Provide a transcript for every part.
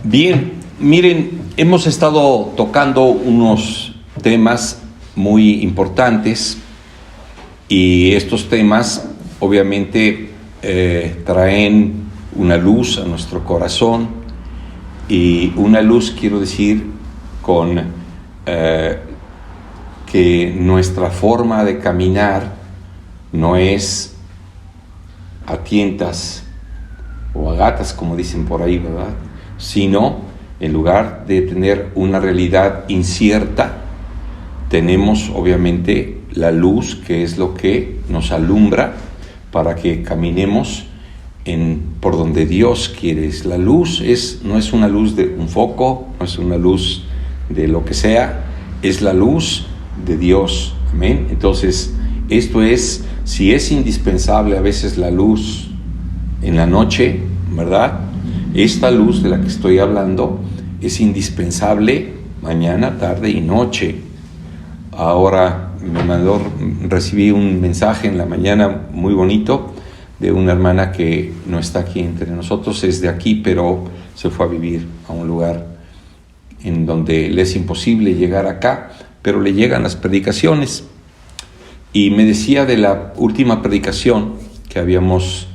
Bien, miren, hemos estado tocando unos temas muy importantes y estos temas obviamente traen una luz a nuestro corazón, y una luz quiero decir con que nuestra forma de caminar no es a tientas o a gatas, como dicen por ahí, ¿verdad? Sino, en lugar de tener una realidad incierta, tenemos obviamente la luz, que es lo que nos alumbra para que caminemos por donde Dios quiere. La luz no es una luz de un foco, no es una luz de lo que sea, es la luz de Dios. Amén. Entonces, esto es, si es indispensable a veces la luz en la noche, ¿verdad? Esta luz de la que estoy hablando es indispensable mañana, tarde y noche. Ahora recibí un mensaje en la mañana muy bonito de una hermana que no está aquí entre nosotros, es de aquí, pero se fue a vivir a un lugar en donde le es imposible llegar acá, pero le llegan las predicaciones. Y me decía de la última predicación que habíamos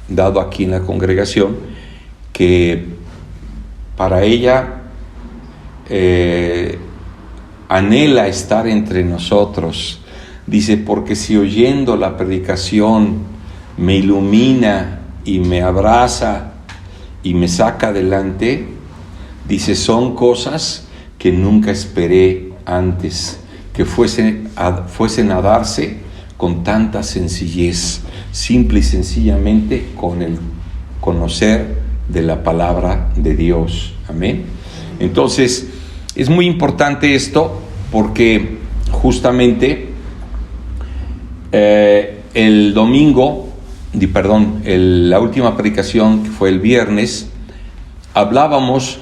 dado aquí en la congregación, que para ella anhela estar entre nosotros. Dice, porque si oyendo la predicación me ilumina y me abraza y me saca adelante, dice, son cosas que nunca esperé antes, que fuesen a darse con tanta sencillez, simple y sencillamente con el conocer de la palabra de Dios. Amén. Entonces, es muy importante esto porque justamente el domingo, la última predicación, que fue el viernes, hablábamos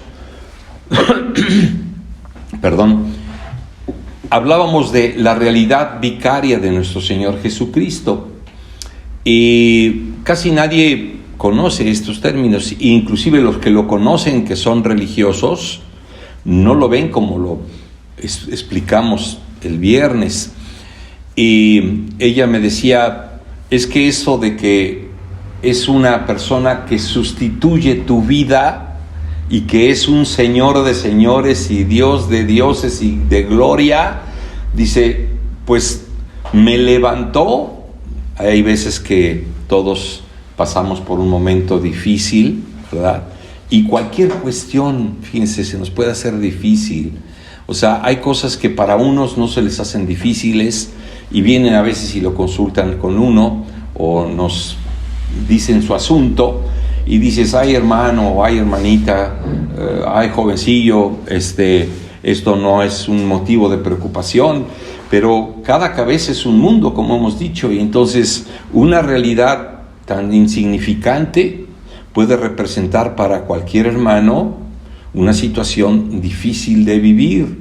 hablábamos de la realidad vicaria de nuestro Señor Jesucristo. Y casi nadie conoce estos términos, inclusive los que lo conocen, que son religiosos, no lo ven como lo explicamos el viernes. Y ella me decía, es que eso de que es una persona que sustituye tu vida y que es un Señor de señores y Dios de dioses y de gloria, dice, pues me levantó. Hay veces que todos pasamos por un momento difícil, ¿verdad? Y cualquier cuestión, fíjense, se nos puede hacer difícil. O sea, hay cosas que para unos no se les hacen difíciles y vienen a veces y lo consultan con uno o nos dicen su asunto y dices, ay hermano o ay hermanita, ay jovencillo, esto no es un motivo de preocupación, pero cada cabeza es un mundo, como hemos dicho, y entonces una realidad tan insignificante puede representar para cualquier hermano una situación difícil de vivir.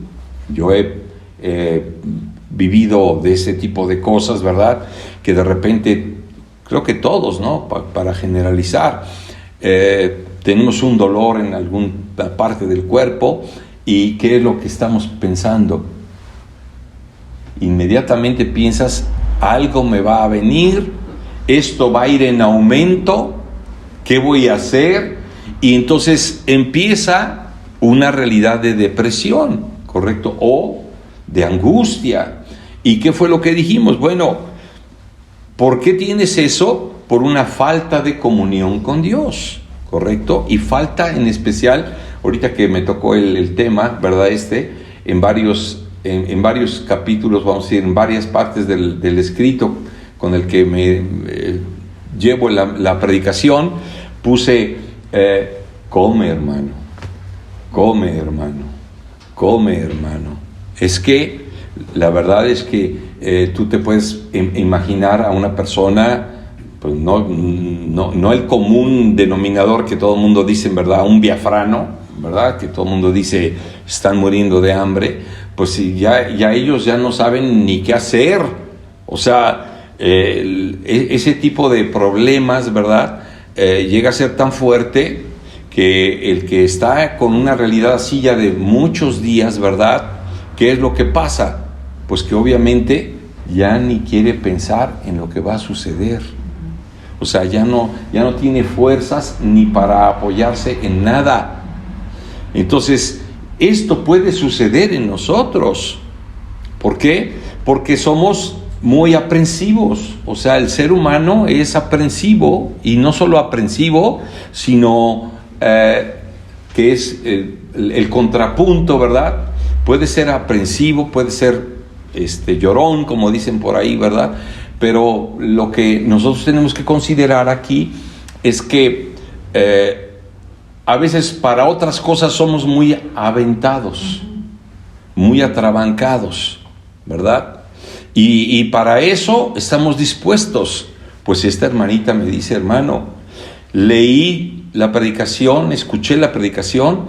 Yo he vivido de ese tipo de cosas, ¿verdad? Que de repente, creo que todos, ¿no? Para generalizar, tenemos un dolor en alguna parte del cuerpo, y ¿qué es lo que estamos pensando? Inmediatamente piensas, algo me va a venir, esto va a ir en aumento, ¿qué voy a hacer? Y entonces empieza una realidad de depresión, ¿correcto? O de angustia. ¿Y qué fue lo que dijimos? Bueno, ¿por qué tienes eso? Por una falta de comunión con Dios, ¿correcto? Y falta en especial, ahorita que me tocó el tema, ¿verdad? En varios capítulos, vamos a decir, en varias partes del escrito con el que me llevo la predicación, puse, come hermano, come hermano, come hermano. Es que la verdad es que tú te puedes imaginar a una persona, pues no el común denominador que todo el mundo dice, ¿verdad? Un biafrano, ¿verdad? Que todo el mundo dice, están muriendo de hambre. Pues ya ellos ya no saben ni qué hacer. O sea, ese tipo de problemas, ¿verdad? Llega a ser tan fuerte que que el que está con una realidad así ya de muchos días, ¿verdad? ¿Qué es lo que pasa? Pues que obviamente ya ni quiere pensar en lo que va a suceder. O sea, ya no tiene fuerzas ni para apoyarse en nada. Entonces, esto puede suceder en nosotros. ¿Por qué? Porque somos muy aprensivos. O sea, el ser humano es aprensivo, y no solo aprensivo, sino que es el contrapunto, ¿verdad? Puede ser aprensivo, puede ser llorón, como dicen por ahí, ¿verdad? Pero lo que nosotros tenemos que considerar aquí es que a veces para otras cosas somos muy aventados, muy atrabancados, ¿verdad? Y para eso estamos dispuestos. Pues esta hermanita me dice: hermano, leí la predicación, escuché la predicación,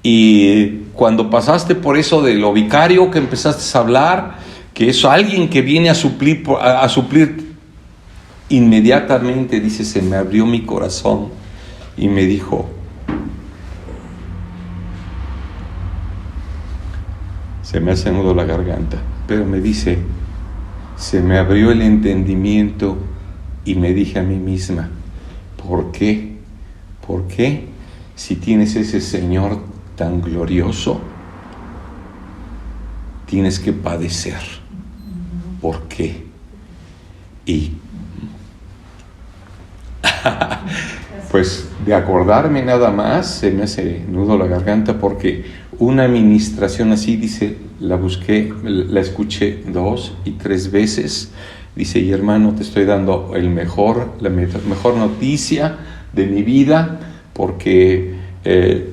y cuando pasaste por eso de lo vicario, que empezaste a hablar, que es alguien que viene a suplir, inmediatamente, dice, se me abrió mi corazón y me dijo, se me hace nudo la garganta, pero me dice, se me abrió el entendimiento y me dije a mí misma, ¿por qué? ¿Por qué? Si tienes ese Señor tan glorioso, tienes que padecer. ¿Por qué? Y pues de acordarme nada más se me hace nudo la garganta, porque una administración así, dice, la busqué, la escuché 2 y 3 veces. Dice, y hermano, te estoy dando la mejor noticia de mi vida, porque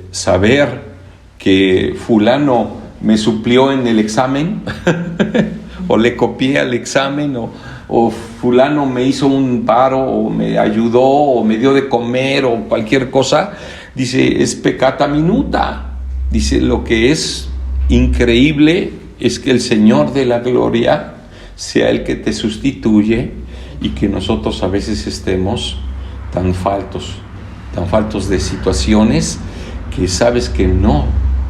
saber que fulano me suplió en el examen o le copié al examen, o fulano me hizo un paro, o me ayudó, o me dio de comer, o cualquier cosa, dice, es peccata minuta. Dice, lo que es increíble es que el Señor de la gloria sea el que te sustituye, y que nosotros a veces estemos tan faltos de situaciones que sabes que no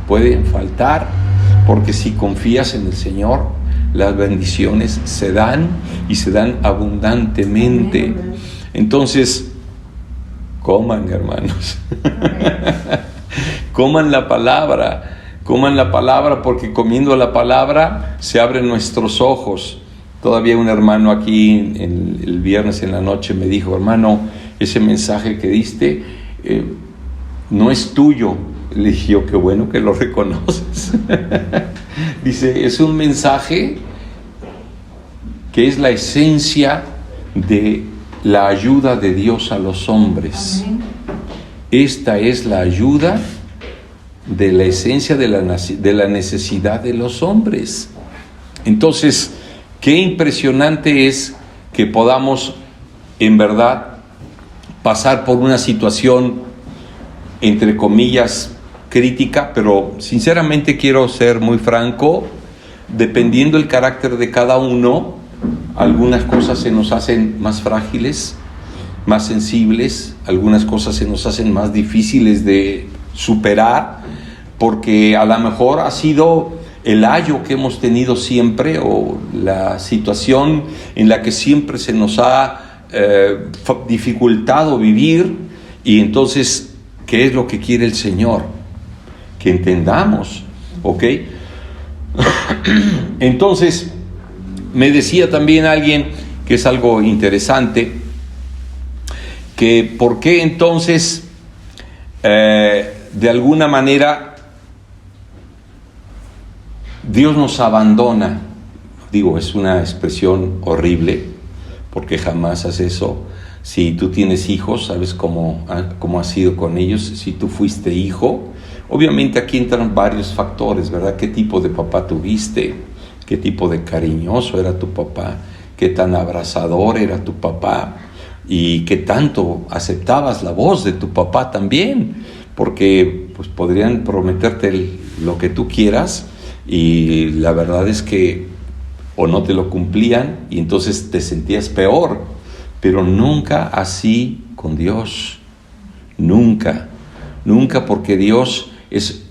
pueden faltar, porque si confías en el Señor, las bendiciones se dan, y se dan abundantemente. Entonces, coman, hermanos. Coman la palabra, porque comiendo la palabra se abren nuestros ojos. Todavía un hermano aquí el viernes en la noche me dijo, hermano, ese mensaje que diste no es tuyo. Le dije yo, qué bueno que lo reconoces. Dice, es un mensaje que es la esencia de la ayuda de Dios a los hombres. Amén. Esta es la ayuda de la esencia de la necesidad de los hombres. Entonces, qué impresionante es que podamos, en verdad, pasar por una situación, entre comillas, crítica, pero sinceramente quiero ser muy franco, dependiendo el carácter de cada uno, algunas cosas se nos hacen más frágiles, más sensibles, algunas cosas se nos hacen más difíciles de superar, porque a lo mejor ha sido el ayo que hemos tenido siempre, o la situación en la que siempre se nos ha dificultado vivir, y entonces, ¿qué es lo que quiere el Señor? Que entendamos, ¿ok? Entonces, me decía también alguien, que es algo interesante, que por qué entonces, de alguna manera, Dios nos abandona. Digo, es una expresión horrible, porque jamás hace eso. Si tú tienes hijos, sabes cómo ha sido con ellos. Si tú fuiste hijo, obviamente aquí entran varios factores, ¿verdad? ¿Qué tipo de papá tuviste? ¿Qué tipo de cariñoso era tu papá? ¿Qué tan abrazador era tu papá? ¿Y qué tanto aceptabas la voz de tu papá también? Porque pues podrían prometerte lo que tú quieras, y la verdad es que o no te lo cumplían, y entonces te sentías peor. Pero nunca así con Dios, nunca. nunca, porque Dios es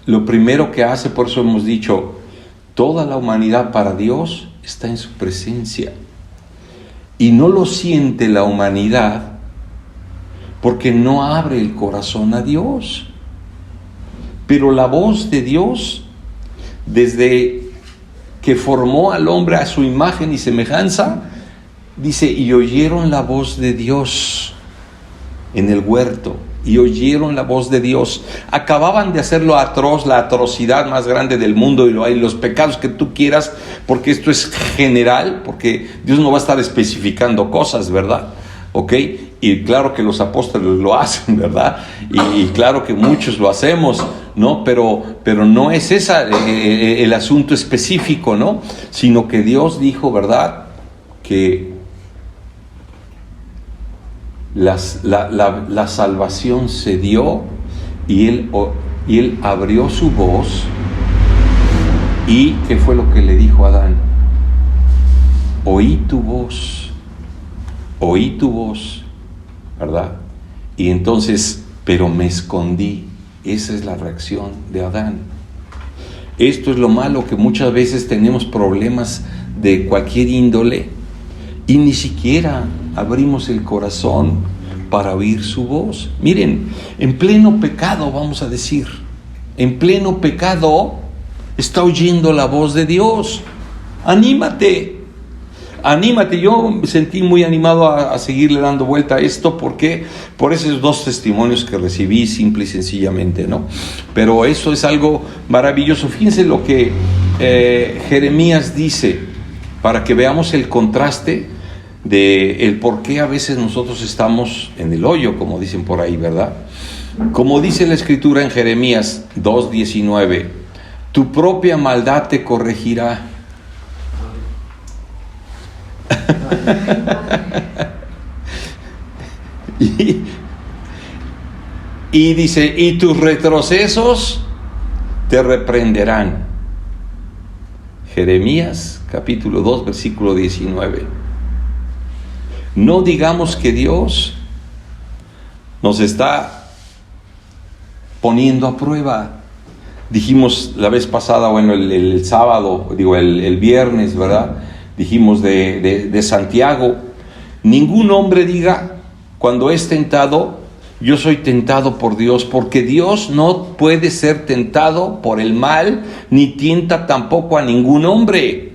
lo primero que hace. Por eso hemos dicho, toda la humanidad para Dios está en su presencia. Y no lo siente la humanidad porque no abre el corazón a Dios. Pero la voz de Dios, desde que formó al hombre a su imagen y semejanza, dice, y oyeron la voz de Dios en el huerto, y oyeron la voz de Dios. Acababan de hacer lo atroz, la atrocidad más grande del mundo, y los pecados que tú quieras, porque esto es general, porque Dios no va a estar especificando cosas, ¿verdad? ¿Ok? Y claro que los apóstoles lo hacen, ¿verdad? Y claro que muchos lo hacemos, ¿no? Pero no es ese el asunto específico, ¿no? Sino que Dios dijo, ¿verdad?, que la salvación se dio, y él abrió su voz. ¿Y qué fue lo que le dijo a Adán? Oí tu voz, ¿verdad? Y entonces, pero me escondí. Esa es la reacción de Adán. Esto es lo malo, que muchas veces tenemos problemas de cualquier índole y ni siquiera abrimos el corazón para oír su voz. Miren, en pleno pecado, vamos a decir, en pleno pecado está oyendo la voz de Dios. Anímate. Yo me sentí muy animado a seguirle dando vuelta a esto, porque por esos 2 testimonios que recibí, simple y sencillamente, ¿no? Pero eso es algo maravilloso. Fíjense lo que Jeremías dice, para que veamos el contraste de el por qué a veces nosotros estamos en el hoyo, como dicen por ahí, ¿verdad? Como dice la Escritura en Jeremías 2:19, tu propia maldad te corregirá. y dice, y tus retrocesos te reprenderán. Jeremías capítulo 2 versículo 19. No digamos que Dios nos está poniendo a prueba. Dijimos la vez pasada, bueno, el sábado, el viernes, ¿verdad? Dijimos de Santiago, ningún hombre diga cuando es tentado, yo soy tentado por Dios, porque Dios no puede ser tentado por el mal, ni tienta tampoco a ningún hombre.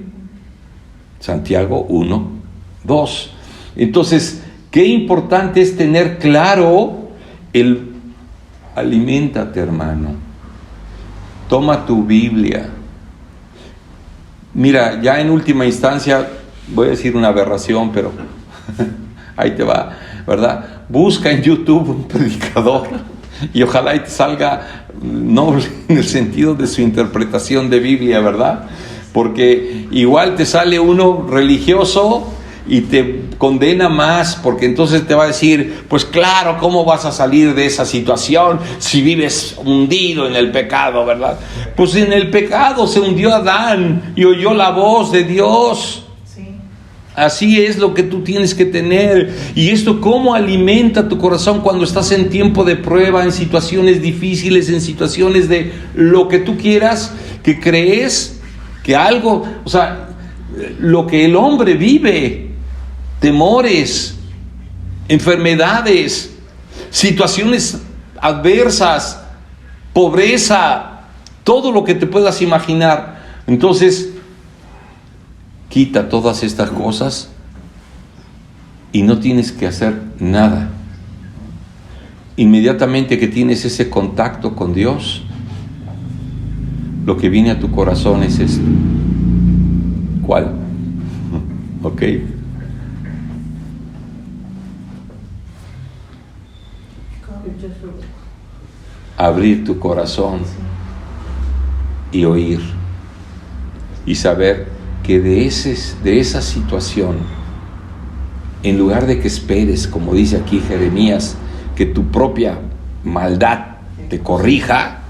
Santiago 1:2. Entonces, qué importante es tener claro aliméntate, hermano. Toma tu Biblia. Mira, ya en última instancia, voy a decir una aberración, pero ahí te va, ¿verdad? Busca en YouTube un predicador y ojalá y te salga noble en el sentido de su interpretación de Biblia, ¿verdad? Porque igual te sale uno religioso y te condena más, porque entonces te va a decir, pues claro, ¿cómo vas a salir de esa situación si vives hundido en el pecado, verdad? Pues en el pecado se hundió Adán y oyó la voz de Dios. Sí. Así es lo que tú tienes que tener. Y esto, ¿cómo alimenta tu corazón cuando estás en tiempo de prueba, en situaciones difíciles, en situaciones de lo que tú quieras, que crees que algo, o sea, lo que el hombre vive, temores, enfermedades, situaciones adversas, pobreza, todo lo que te puedas imaginar. Entonces, quita todas estas cosas y no tienes que hacer nada. Inmediatamente que tienes ese contacto con Dios, lo que viene a tu corazón es esto. ¿Cuál? ¿Ok? Abrir tu corazón y oír y saber que de esa situación, en lugar de que esperes, como dice aquí Jeremías, que tu propia maldad te corrija,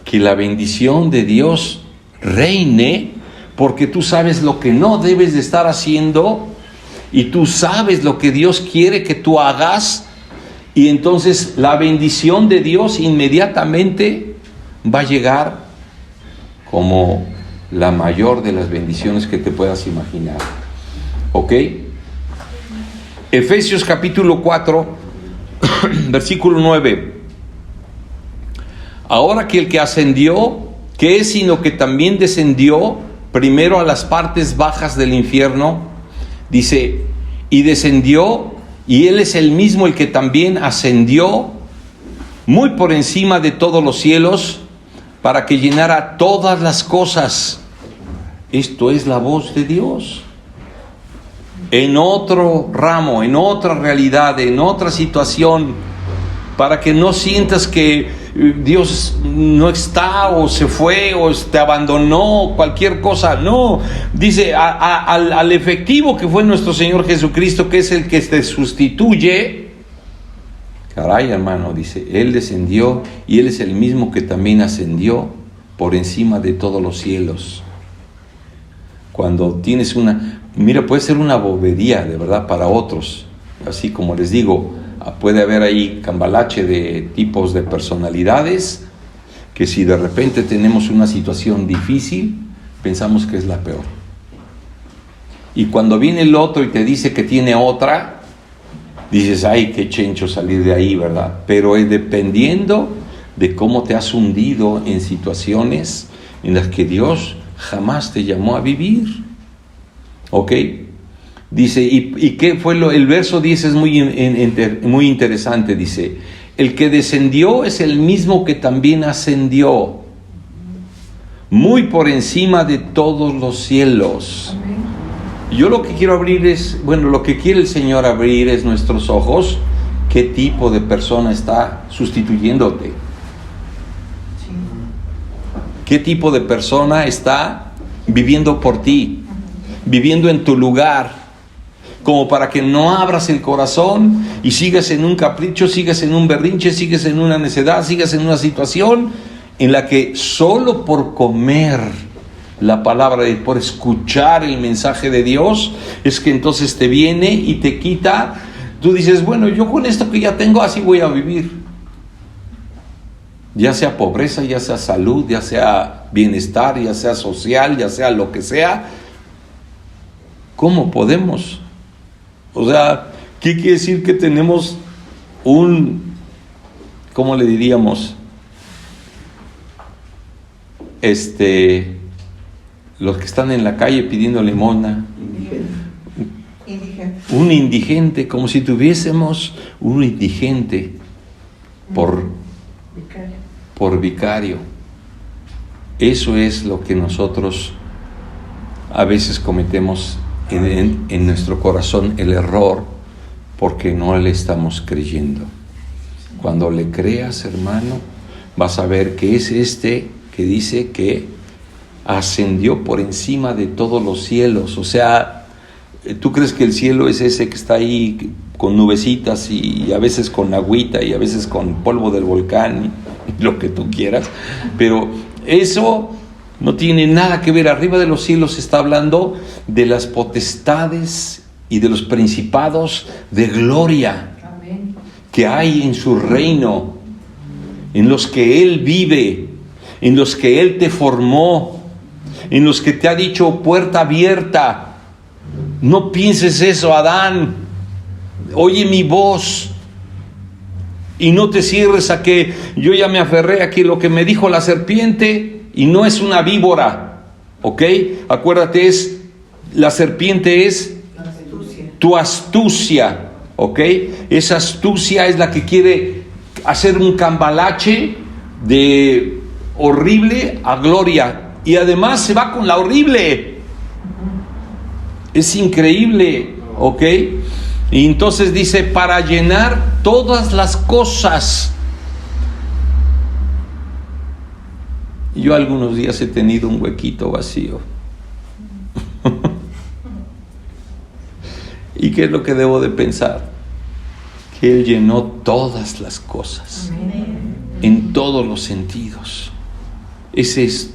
que la bendición de Dios reine, porque tú sabes lo que no debes de estar haciendo y tú sabes lo que Dios quiere que tú hagas. Y entonces la bendición de Dios inmediatamente va a llegar como la mayor de las bendiciones que te puedas imaginar. ¿Ok? Efesios capítulo 4, versículo 9. Ahora que el que ascendió, ¿qué es sino que también descendió primero a las partes bajas del infierno? Dice, y descendió, y Él es el mismo el que también ascendió muy por encima de todos los cielos, para que llenara todas las cosas. Esto es la voz de Dios. En otro ramo, en otra realidad, en otra situación, para que no sientas que Dios no está, o se fue, o te abandonó, cualquier cosa. No, dice al efectivo que fue nuestro Señor Jesucristo, que es el que te sustituye. Caray, hermano, dice, Él descendió y Él es el mismo que también ascendió por encima de todos los cielos. Cuando tienes mira, puede ser una bobería de verdad para otros, así como les digo, puede haber ahí cambalache de tipos de personalidades, que si de repente tenemos una situación difícil, pensamos que es la peor. Y cuando viene el otro y te dice que tiene otra, dices, ay, qué chencho salir de ahí, ¿verdad? Pero es dependiendo de cómo te has hundido en situaciones en las que Dios jamás te llamó a vivir. ¿Ok? Dice, ¿y qué fue el verso 10 es muy interesante, dice, el que descendió es el mismo que también ascendió, muy por encima de todos los cielos. Amén. Yo lo que quiero abrir lo que quiere el Señor abrir es nuestros ojos. ¿Qué tipo de persona está sustituyéndote? ¿Qué tipo de persona está viviendo por ti? Viviendo en tu lugar, como para que no abras el corazón y sigas en un capricho, sigas en un berrinche, sigas en una necedad, sigas en una situación en la que solo por comer la palabra, por escuchar el mensaje de Dios, es que entonces te viene y te quita. Tú dices, bueno, yo con esto que ya tengo, así voy a vivir. Ya sea pobreza, ya sea salud, ya sea bienestar, ya sea social, ya sea lo que sea. ¿Cómo podemos? O sea, ¿qué quiere decir que tenemos ¿cómo le diríamos? Los que están en la calle pidiendo limosna. Indigente. Un indigente, como si tuviésemos un indigente por vicario. Eso es lo que nosotros a veces cometemos en nuestro corazón, el error, porque no le estamos creyendo. Cuando le creas, hermano, vas a ver que es que dice que ascendió por encima de todos los cielos. O sea, ¿tú crees que el cielo es ese que está ahí con nubecitas y a veces con agüita y a veces con polvo del volcán y lo que tú quieras? Pero eso no tiene nada que ver. Arriba de los cielos está hablando de las potestades y de los principados de gloria. Amén. Que hay en su reino, en los que Él vive, en los que Él te formó, en los que te ha dicho puerta abierta. No pienses eso, Adán. Oye mi voz y no te cierres a que yo ya me aferré a que lo que me dijo la serpiente. Y no es una víbora, ¿ok? Acuérdate, la serpiente es tu astucia, ¿ok? Esa astucia es la que quiere hacer un cambalache de horrible a gloria. Y además se va con la horrible. Es increíble, ¿ok? Y entonces dice, para llenar todas las cosas. Yo algunos días he tenido un huequito vacío. ¿Y qué es lo que debo de pensar? Que Él llenó todas las cosas. Amén. En todos los sentidos. Ese es,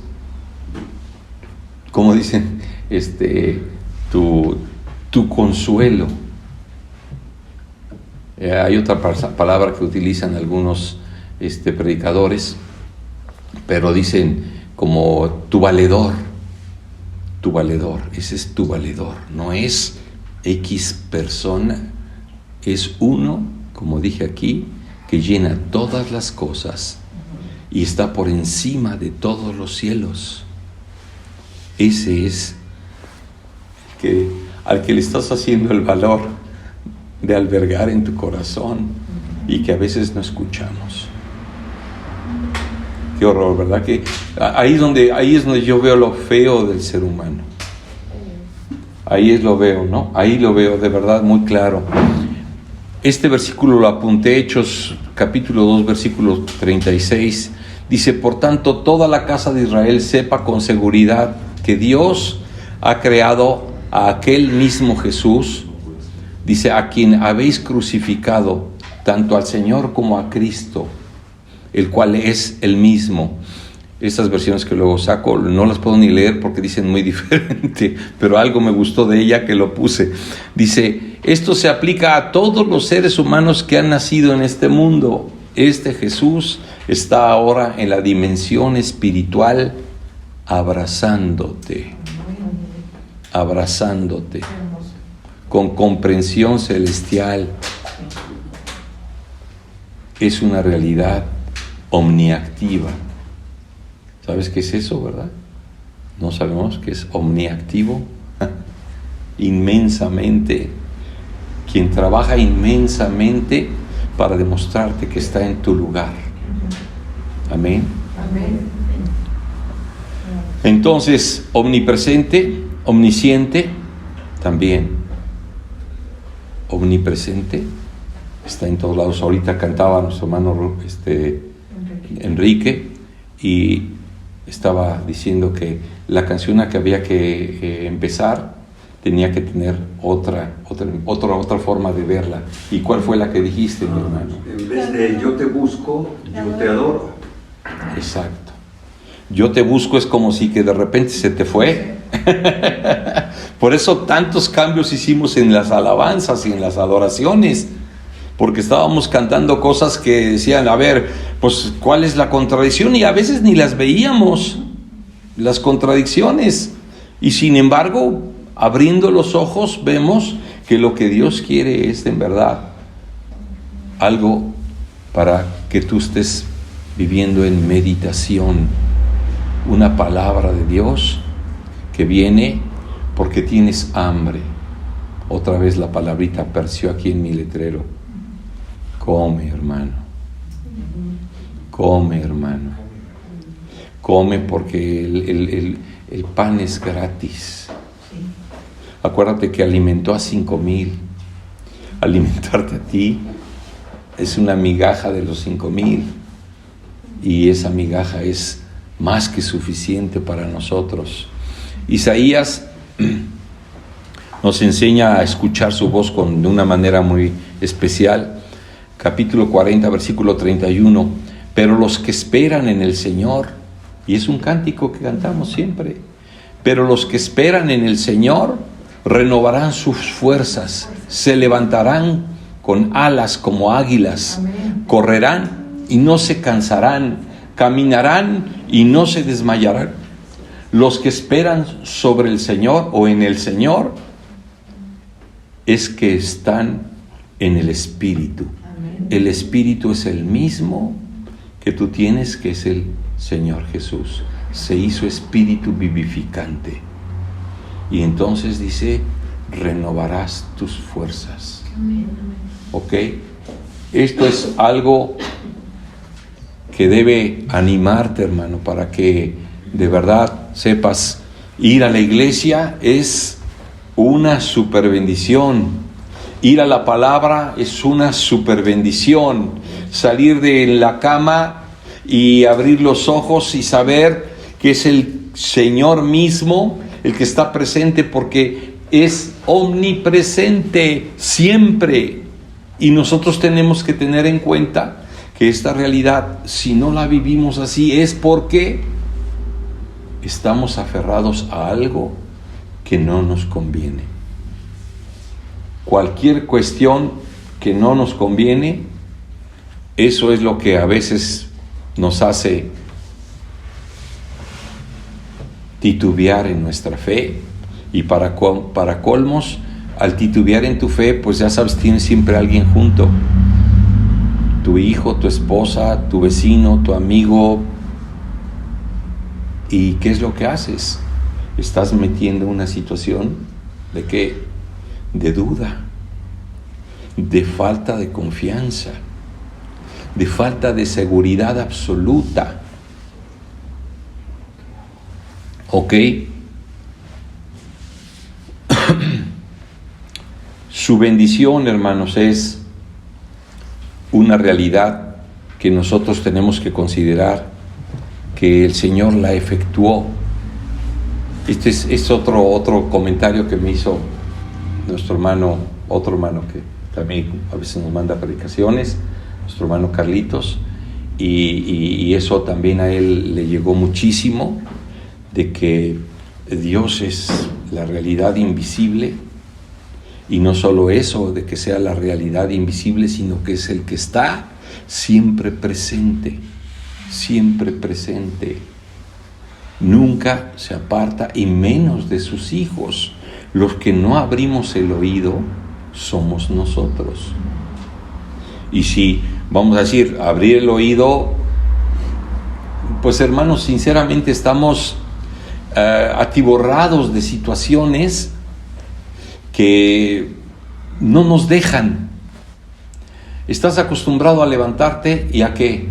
como dicen, tu consuelo. Hay otra palabra que utilizan algunos predicadores, pero dicen como tu valedor, ese es tu valedor, no es X persona, es uno, como dije aquí, que llena todas las cosas y está por encima de todos los cielos. Ese es al que le estás haciendo el valor de albergar en tu corazón y que a veces no escuchamos. Qué horror, ¿verdad? Que ahí es donde yo veo lo feo del ser humano. Ahí lo veo, ¿no? Ahí lo veo de verdad muy claro. Este versículo lo apunté, Hechos capítulo 2, versículo 36. Dice, por tanto, toda la casa de Israel sepa con seguridad que Dios ha creado a aquel mismo Jesús, dice, a quien habéis crucificado, tanto al Señor como a Cristo, el cual es el mismo. Estas versiones que luego saco no las puedo ni leer porque dicen muy diferente, pero algo me gustó de ella que lo puse. Dice, esto se aplica a todos los seres humanos que han nacido en este mundo. Este Jesús está ahora en la dimensión espiritual abrazándote, con comprensión celestial. Es una realidad omniactiva. ¿Sabes qué es eso, verdad? ¿No sabemos qué es omniactivo? Inmensamente. Quien trabaja inmensamente para demostrarte que está en tu lugar. Amén. Amén. Entonces, omnipresente, omnisciente, también. Omnipresente, está en todos lados. Ahorita cantaba nuestro hermano Enrique y estaba diciendo que la canción que había que empezar tenía que tener otra forma de verla. ¿Y cuál fue la que dijiste, mi hermano? En vez de yo te busco, yo te adoro. Exacto. Yo te busco es como si que de repente se te fue. Por eso tantos cambios hicimos en las alabanzas y en las adoraciones, porque estábamos cantando cosas que decían, a ver, pues ¿cuál es la contradicción? Y a veces ni las veíamos, las contradicciones, y sin embargo, abriendo los ojos, vemos que lo que Dios quiere es en verdad algo para que tú estés viviendo en meditación, una palabra de Dios que viene porque tienes hambre. Otra vez la palabrita apareció aquí en mi letrero. Come, hermano. Come, hermano. Come porque el pan es gratis. Acuérdate que alimentó a 5,000. Alimentarte a ti es una migaja de los 5,000. Y esa migaja es más que suficiente para nosotros. Isaías nos enseña a escuchar su voz de una manera muy especial. Capítulo 40, versículo 31. Pero los que esperan en el Señor, y es un cántico que cantamos siempre, pero los que esperan en el Señor renovarán sus fuerzas, se levantarán con alas como águilas. Amén. Correrán y no se cansarán, caminarán y no se desmayarán. Los que esperan sobre el Señor o en el Señor es que están en el Espíritu. Amén. El Espíritu es el mismo que tú tienes, que es el Señor Jesús. Se hizo Espíritu vivificante. Y entonces dice, renovarás tus fuerzas. Amén. ¿Ok? Esto es algo que debe animarte, hermano, para que de verdad sepas, ir a la iglesia es una super bendición. Ir a la palabra es una super bendición. Salir de la cama y abrir los ojos y saber que es el Señor mismo el que está presente, porque es omnipresente siempre. Y nosotros tenemos que tener en cuenta que esta realidad, si no la vivimos así, es porque estamos aferrados a algo que no nos conviene. Cualquier cuestión que no nos conviene, eso es lo que a veces nos hace titubear en nuestra fe. Y para colmos, al titubear en tu fe, pues ya sabes, tienes siempre a alguien junto. Tu hijo, tu esposa, tu vecino, tu amigo. ¿Y qué es lo que haces? Estás metiendo una situación ¿de qué? De duda, de falta de confianza, de falta de seguridad absoluta. ¿Ok? Su bendición, hermanos, es una realidad que nosotros tenemos que considerar, que el Señor la efectuó. Este es otro comentario que me hizo nuestro hermano, otro hermano que también a veces nos manda predicaciones, nuestro hermano Carlitos, y eso también a él le llegó muchísimo, de que Dios es la realidad invisible, y no solo eso, de que sea la realidad invisible, sino que es el que está siempre presente, nunca se aparta, y menos de sus hijos. Los que no abrimos el oído somos nosotros. Y si vamos a decir abrir el oído, pues hermanos, sinceramente estamos atiborrados de situaciones que no nos dejan. Estás acostumbrado a levantarte y a que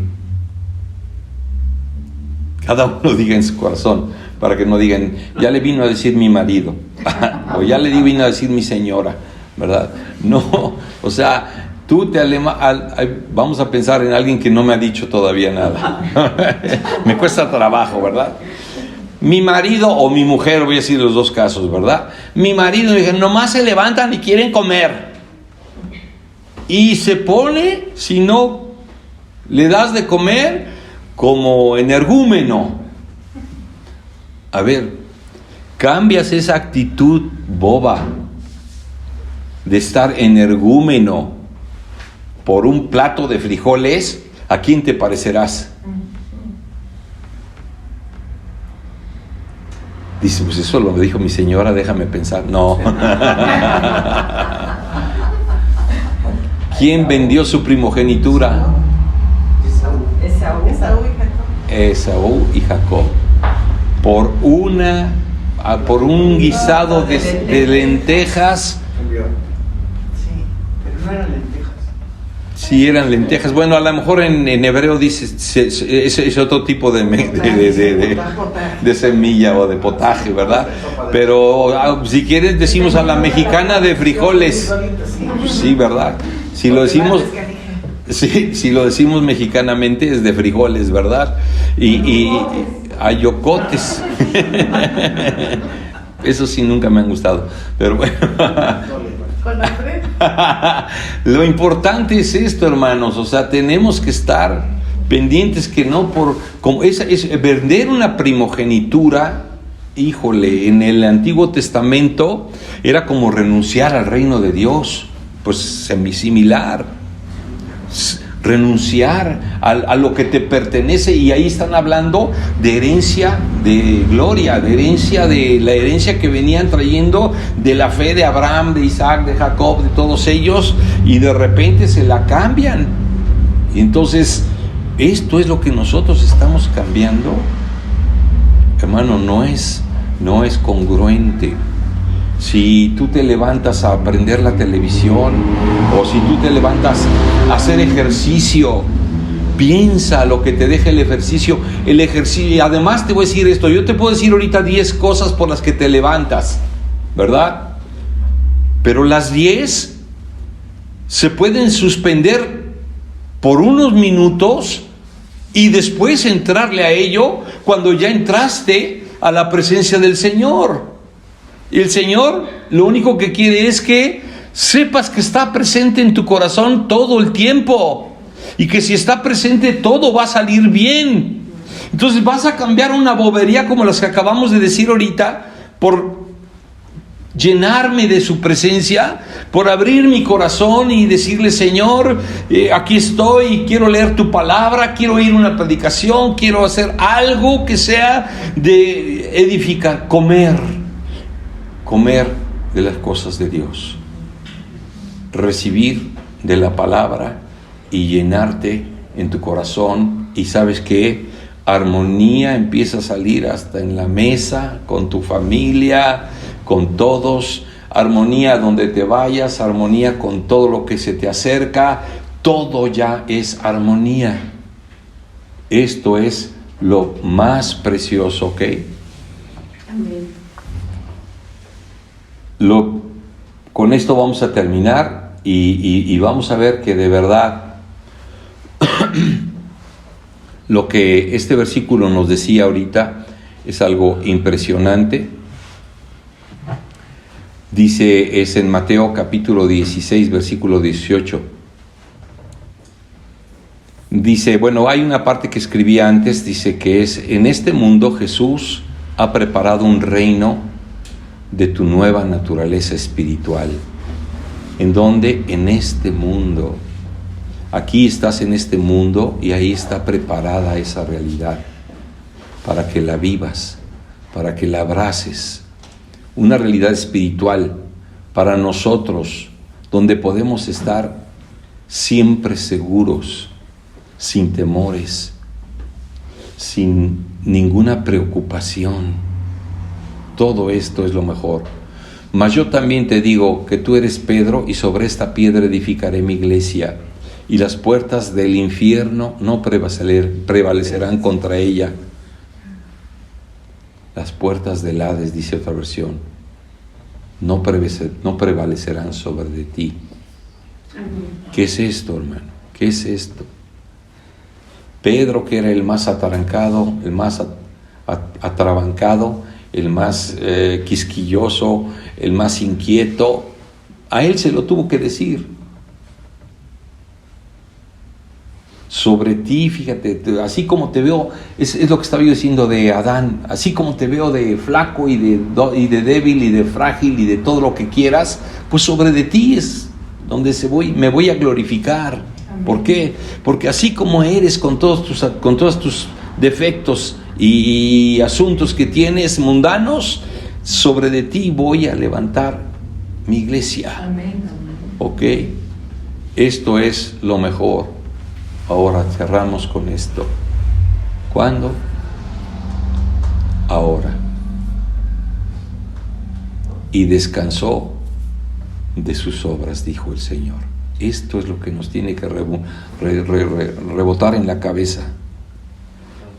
cada uno diga en su corazón, para que no digan, ya le vino a decir mi marido, o ya le vino a decir mi señora, ¿verdad? No, o sea, tú vamos a pensar en alguien que no me ha dicho todavía nada. Me cuesta trabajo, ¿verdad? Mi marido o mi mujer, voy a decir los dos casos, ¿verdad? Mi marido, dije, nomás se levantan y quieren comer. Y se pone, si no le das de comer, como energúmeno. A ver, cambias esa actitud boba de estar energúmeno por un plato de frijoles, ¿a quién te parecerás? Dice, pues eso lo dijo mi señora, déjame pensar. No. ¿Quién vendió su primogenitura? Esaú y Jacob. Por un guisado de lentejas. Sí, pero no eran lentejas. Sí, eran lentejas. Bueno, a lo mejor en hebreo dice es otro tipo de semilla o de potaje, ¿verdad? Pero si quieres decimos a la mexicana de frijoles. Sí, ¿verdad? Si lo decimos, sí, si lo decimos mexicanamente es de frijoles, ¿verdad? Y ayocotes. Eso sí nunca me han gustado, pero bueno. Lo importante es esto, hermanos, o sea, tenemos que estar pendientes que no como es vender una primogenitura. Híjole, en el Antiguo Testamento era como renunciar al reino de Dios, pues similar, renunciar a lo que te pertenece, y ahí están hablando de herencia de gloria, de la herencia que venían trayendo de la fe de Abraham, de Isaac, de Jacob, de todos ellos, y de repente se la cambian. Y entonces esto es lo que nosotros estamos cambiando, hermano. No es congruente. Si tú te levantas a prender la televisión, o si tú te levantas a hacer ejercicio, piensa lo que te deja el ejercicio. Y además te voy a decir esto, yo te puedo decir ahorita 10 cosas por las que te levantas, ¿verdad? Pero las 10 se pueden suspender por unos minutos y después entrarle a ello cuando ya entraste a la presencia del Señor. Y el Señor lo único que quiere es que sepas que está presente en tu corazón todo el tiempo, y que si está presente todo va a salir bien. Entonces vas a cambiar una bobería como las que acabamos de decir ahorita por llenarme de su presencia, por abrir mi corazón y decirle: Señor, aquí estoy, quiero leer tu palabra, quiero oír una predicación, quiero hacer algo que sea de edificar, comer de las cosas de Dios, recibir de la palabra y llenarte en tu corazón. Y ¿sabes qué? Armonía empieza a salir hasta en la mesa, con tu familia, con todos. Armonía donde te vayas, armonía con todo lo que se te acerca. Todo ya es armonía. Esto es lo más precioso, ¿ok? Amén. Con esto vamos a terminar y vamos a ver que de verdad lo que este versículo nos decía ahorita es algo impresionante. Dice, es en Mateo capítulo 16, versículo 18. Dice, bueno, hay una parte que escribí antes, dice que es: en este mundo Jesús ha preparado un reino de tu nueva naturaleza espiritual. ¿En dónde? En este mundo. Aquí estás en este mundo y ahí está preparada esa realidad para que la vivas, para que la abraces. Una realidad espiritual para nosotros, donde podemos estar siempre seguros, sin temores, sin ninguna preocupación. Todo esto es lo mejor. Mas yo también te digo que tú eres Pedro, y sobre esta piedra edificaré mi iglesia, y las puertas del infierno no prevalecerán contra ella. Las puertas del Hades, dice otra versión, no prevalecerán sobre de ti. ¿Qué es esto, hermano? ¿Qué es esto? Pedro, que era el más atarancado, el más atrabancado, el más quisquilloso, el más inquieto, a él se lo tuvo que decir. Sobre ti, fíjate, así como te veo, es lo que estaba yo diciendo de Adán, así como te veo de flaco y de débil y de frágil y de todo lo que quieras, pues sobre de ti es donde me voy a glorificar. Amén. ¿Por qué? Porque así como eres con todos tus defectos y asuntos que tienes mundanos, sobre de ti voy a levantar mi iglesia. Amén. ¿Ok? Esto es lo mejor. Ahora cerramos con esto. ¿Cuándo? Ahora. Y descansó de sus obras, dijo el Señor. Esto es lo que nos tiene que rebotar en la cabeza.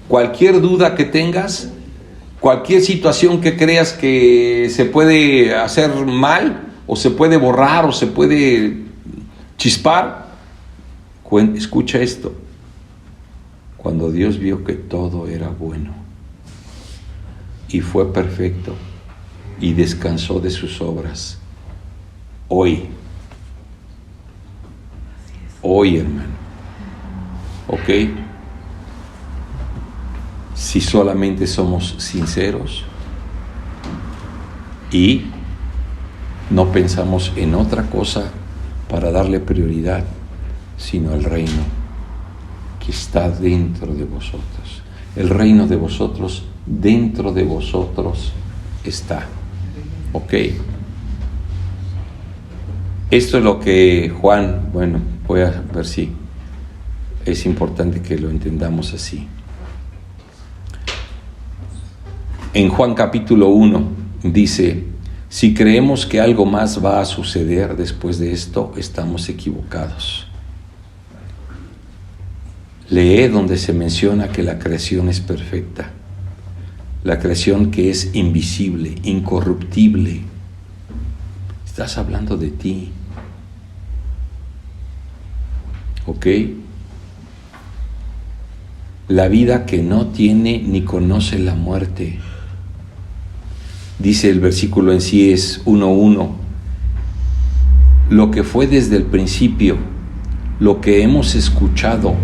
Cualquier duda que tengas, cualquier situación que creas que se puede hacer mal, o se puede borrar, o se puede chispar, escucha esto: cuando Dios vio que todo era bueno y fue perfecto y descansó de sus obras, hoy, hermano, ¿ok? Si solamente somos sinceros y no pensamos en otra cosa para darle prioridad, sino el reino que está dentro de vosotros. El reino de vosotros, dentro de vosotros está. ¿Ok? Esto es lo que Juan, bueno, voy a ver si es importante que lo entendamos así. En Juan capítulo 1 dice: si creemos que algo más va a suceder después de esto, estamos equivocados. Lee donde se menciona que la creación es perfecta, la creación que es invisible, incorruptible. Estás hablando de ti. ¿Ok? La vida que no tiene ni conoce la muerte. Dice el versículo en sí, es 1:1. Lo que fue desde el principio, lo que hemos escuchado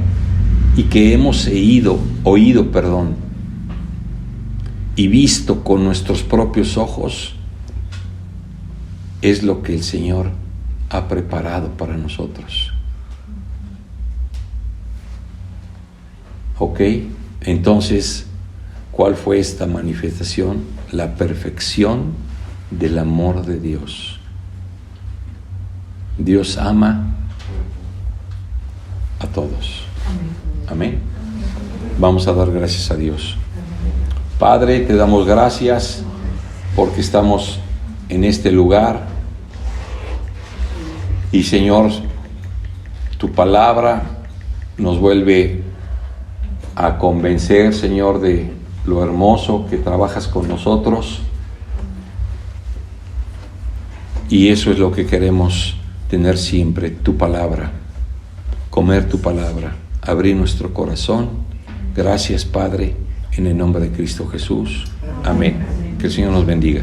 y que hemos oído, y visto con nuestros propios ojos, es lo que el Señor ha preparado para nosotros. ¿Ok? Entonces, ¿cuál fue esta manifestación? La perfección del amor de Dios. Dios ama a todos. Amén. Vamos a dar gracias a Dios. Padre, te damos gracias porque estamos en este lugar. Y Señor, tu palabra nos vuelve a convencer, Señor, de lo hermoso que trabajas con nosotros. Y eso es lo que queremos tener siempre, tu palabra, comer tu palabra, abrir nuestro corazón. Gracias, Padre, en el nombre de Cristo Jesús. Amén. Que el Señor nos bendiga.